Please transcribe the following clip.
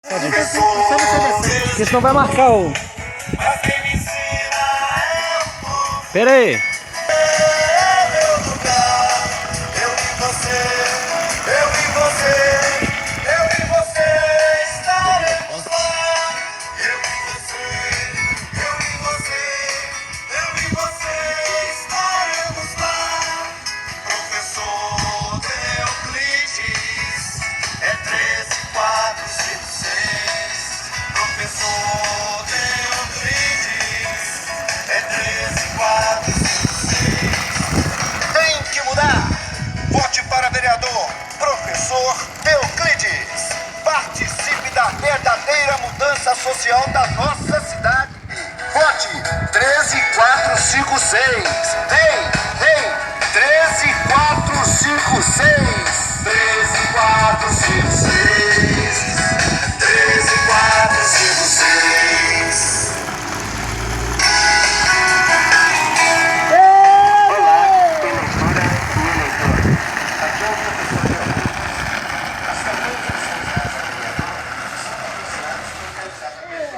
Porque senão vai marcar o... Pera aí. Tem que mudar! Vote para vereador, professor Euclides. Participe da verdadeira mudança social da nossa cidade. Vote 13456.